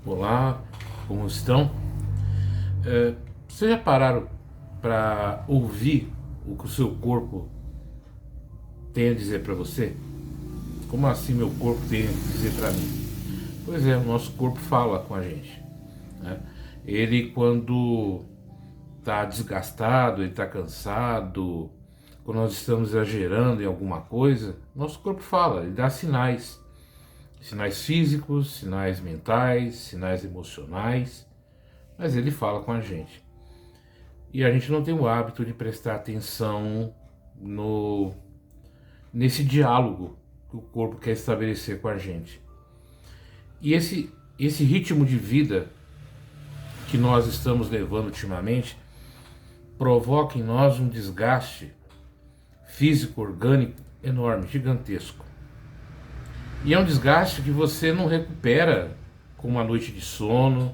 Olá, como estão? Vocês já pararam para ouvir o que o seu corpo tem a dizer para você? Como assim meu corpo tem a dizer para mim? Pois é, o nosso corpo fala com a gente, né? Ele quando está desgastado, ele está cansado, quando nós estamos exagerando em alguma coisa, nosso corpo fala, ele dá sinais. Sinais físicos, sinais mentais, sinais emocionais, mas ele fala com a gente. E a gente não tem o hábito de prestar atenção no nesse diálogo que o corpo quer estabelecer com a gente. E esse ritmo de vida que nós estamos levando ultimamente provoca em nós um desgaste físico, orgânico enorme, gigantesco. E é um desgaste que você não recupera com uma noite de sono,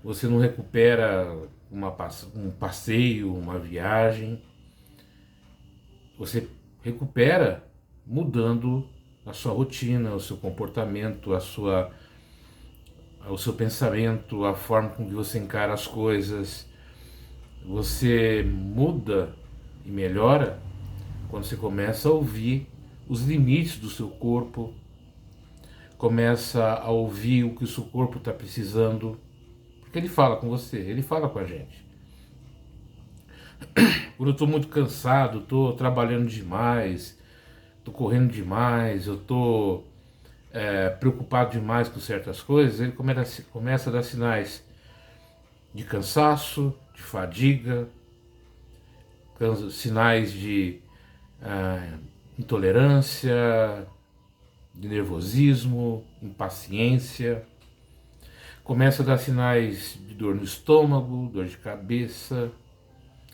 você não recupera um passeio, uma viagem. Você recupera mudando a sua rotina, o seu comportamento, o seu pensamento, a forma com que você encara as coisas. Você muda e melhora quando você começa a ouvir os limites do seu corpo, começa a ouvir o que o seu corpo está precisando, porque ele fala com você, ele fala com a gente. Quando eu estou muito cansado, estou trabalhando demais, estou correndo demais, eu estou preocupado demais com certas coisas, ele começa a dar sinais de cansaço, de fadiga, sinais de intolerância, de nervosismo, impaciência. Começa a dar sinais de dor no estômago, dor de cabeça,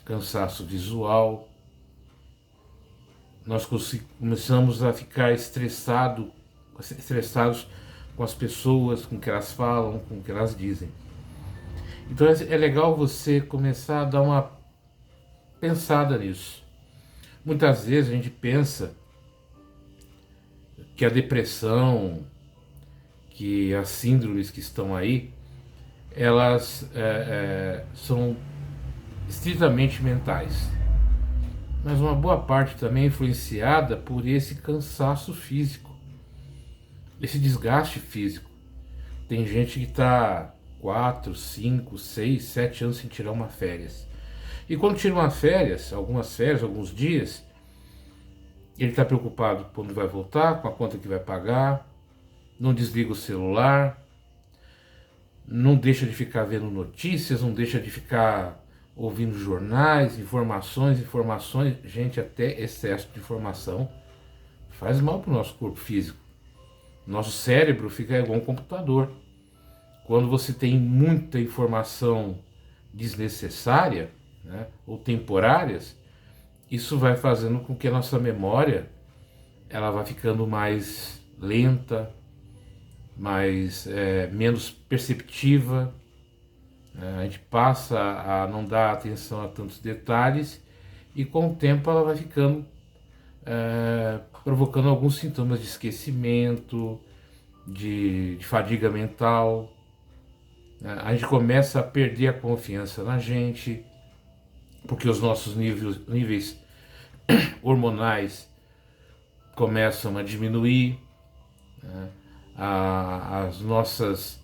cansaço visual. Nós começamos a ficar estressados com as pessoas, com o que elas falam, com o que elas dizem. Então é legal você começar a dar uma pensada nisso. Muitas vezes a gente pensa que a depressão, que as síndromes que estão aí, elas são estritamente mentais. Mas uma boa parte também é influenciada por esse cansaço físico, esse desgaste físico. Tem gente que está 4, 5, 6, 7 anos sem tirar uma férias. E quando tira uma férias, alguns dias, ele está preocupado quando vai voltar, com a conta que vai pagar, não desliga o celular, não deixa de ficar vendo notícias, não deixa de ficar ouvindo jornais, informações. Gente, até excesso de informação faz mal para o nosso corpo físico. Nosso cérebro fica igual um computador. Quando você tem muita informação desnecessária, né, ou temporárias, isso vai fazendo com que a nossa memória ela vá ficando mais lenta, menos perceptiva. A gente passa a não dar atenção a tantos detalhes e com o tempo ela vai ficando provocando alguns sintomas de esquecimento, de fadiga mental. A gente começa a perder a confiança na gente, porque os nossos níveis hormonais começam a diminuir, né? As nossas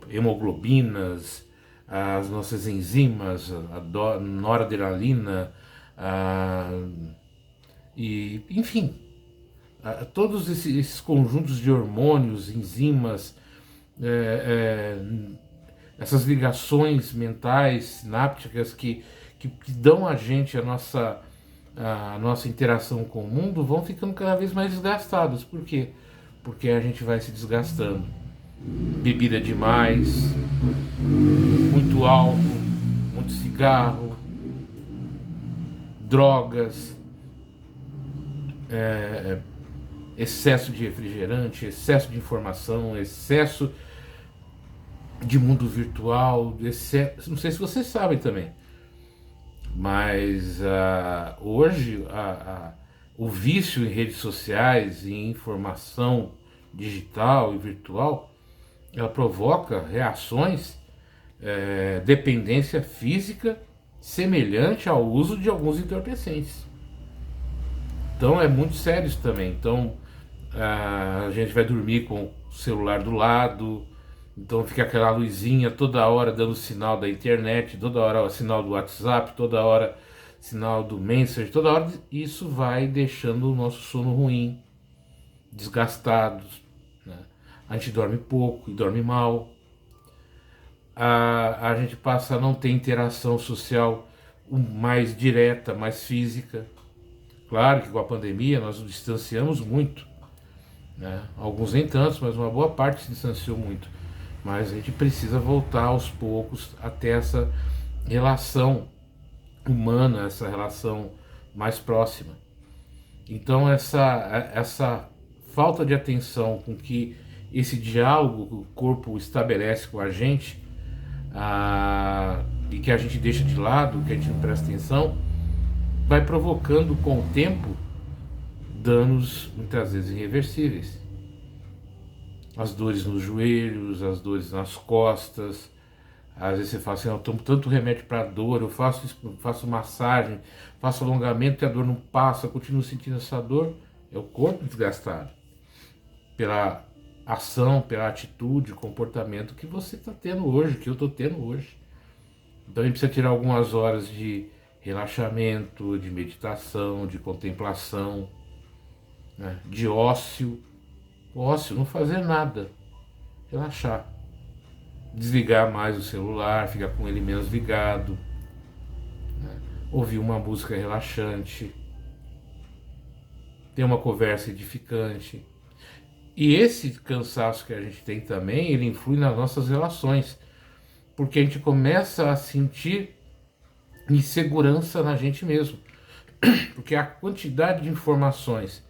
hemoglobinas, as nossas enzimas, a noradrenalina, e enfim, todos esses conjuntos de hormônios, enzimas, é, essas ligações mentais, sinápticas que dão a gente a nossa interação com o mundo vão ficando cada vez mais desgastadas. Por quê? Porque a gente vai se desgastando. Bebida demais, muito álcool, muito cigarro, drogas, excesso de refrigerante, excesso de informação, excesso de mundo virtual, não sei se vocês sabem também, mas hoje o vício em redes sociais, em informação digital e virtual, ela provoca reações, dependência física semelhante ao uso de alguns entorpecentes. Então é muito sério isso também. Então a gente vai dormir com o celular do lado, então fica aquela luzinha toda hora dando sinal da internet, toda hora sinal do WhatsApp, toda hora sinal do Messenger, toda hora isso vai deixando o nosso sono ruim, desgastados, né? A gente dorme pouco e dorme mal. A gente passa a não ter interação social mais direta, mais física. Claro que com a pandemia nós nos distanciamos muito, né? Alguns nem tantos, mas uma boa parte se distanciou muito. Mas a gente precisa voltar aos poucos até essa relação humana, essa relação mais próxima. Então essa falta de atenção com que esse diálogo que o corpo estabelece com a gente, e que a gente deixa de lado, que a gente não presta atenção, vai provocando com o tempo danos muitas vezes irreversíveis. As dores nos joelhos, as dores nas costas. Às vezes você fala assim, eu tomo tanto remédio para dor, eu faço massagem, faço alongamento e a dor não passa, eu continuo sentindo essa dor. É o corpo desgastado pela ação, pela atitude, comportamento que você está tendo hoje, que eu estou tendo hoje. Então a gente precisa tirar algumas horas de relaxamento, de meditação, de contemplação, né? De ócio. Ócio, não fazer nada, relaxar. Desligar mais o celular, ficar com ele menos ligado, né? Ouvir uma música relaxante, ter uma conversa edificante. E esse cansaço que a gente tem também, ele influi nas nossas relações, porque a gente começa a sentir insegurança na gente mesmo, porque a quantidade de informações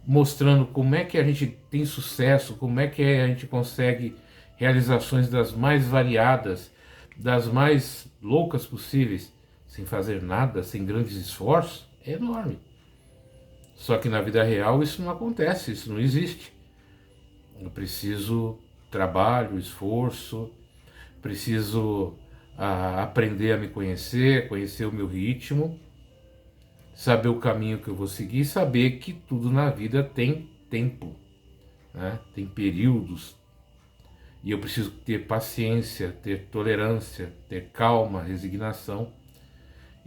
mostrando como é que a gente tem sucesso, como é que a gente consegue realizações das mais variadas, das mais loucas possíveis, sem fazer nada, sem grandes esforços, é enorme. Só que na vida real isso não acontece, isso não existe. Eu preciso trabalho, esforço, preciso aprender a me conhecer, conhecer o meu ritmo, saber o caminho que eu vou seguir, saber que tudo na vida tem tempo, né? Tem períodos, e eu preciso ter paciência, ter tolerância, ter calma, resignação.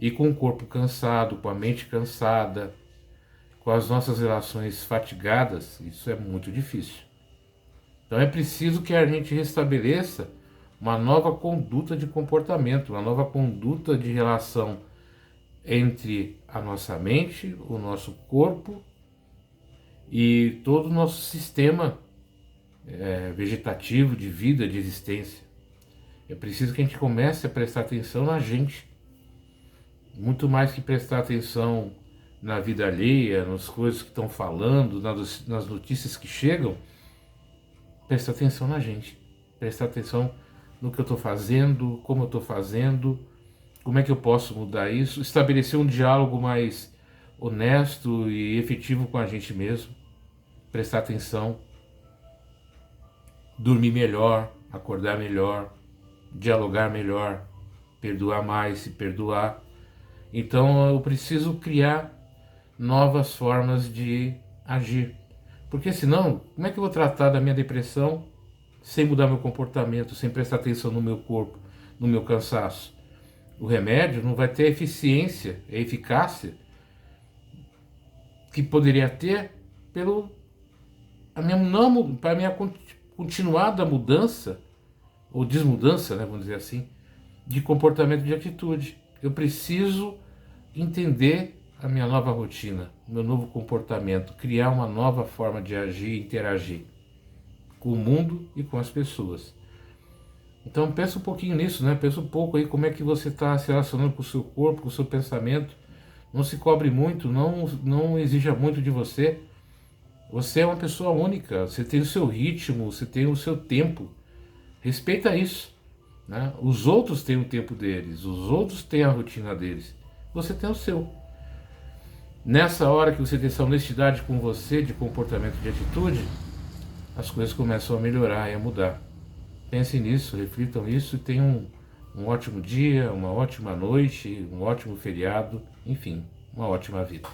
E com o corpo cansado, com a mente cansada, com as nossas relações fatigadas, isso é muito difícil. Então é preciso que a gente restabeleça uma nova conduta de comportamento, uma nova conduta de relação entre a nossa mente, o nosso corpo e todo o nosso sistema vegetativo, de vida, de existência. É preciso que a gente comece a prestar atenção na gente, muito mais que prestar atenção na vida alheia, nas coisas que estão falando, nas notícias que chegam. Prestar atenção na gente, prestar atenção no que eu estou fazendo, como eu estou fazendo, como é que eu posso mudar isso, estabelecer um diálogo mais honesto e efetivo com a gente mesmo, prestar atenção, dormir melhor, acordar melhor, dialogar melhor, perdoar mais, se perdoar. Então eu preciso criar novas formas de agir, porque senão, como é que eu vou tratar da minha depressão sem mudar meu comportamento, sem prestar atenção no meu corpo, no meu cansaço? O remédio não vai ter a eficiência, a eficácia que poderia ter para a minha continuada mudança, ou desmudança, né, vamos dizer assim, de comportamento, de atitude. Eu preciso entender a minha nova rotina, o meu novo comportamento, criar uma nova forma de agir e interagir com o mundo e com as pessoas. Então pensa um pouquinho nisso, né? Pensa um pouco aí como é que você está se relacionando com o seu corpo, com o seu pensamento. Não se cobre muito, não exija muito de você. Você é uma pessoa única, você tem o seu ritmo, você tem o seu tempo. Respeita isso, né? Os outros têm o tempo deles, os outros têm a rotina deles. Você tem o seu. Nessa hora que você tem essa honestidade com você, de comportamento, de atitude, as coisas começam a melhorar e a mudar. Pensem nisso, reflitam nisso e tenham um ótimo dia, uma ótima noite, um ótimo feriado, enfim, uma ótima vida.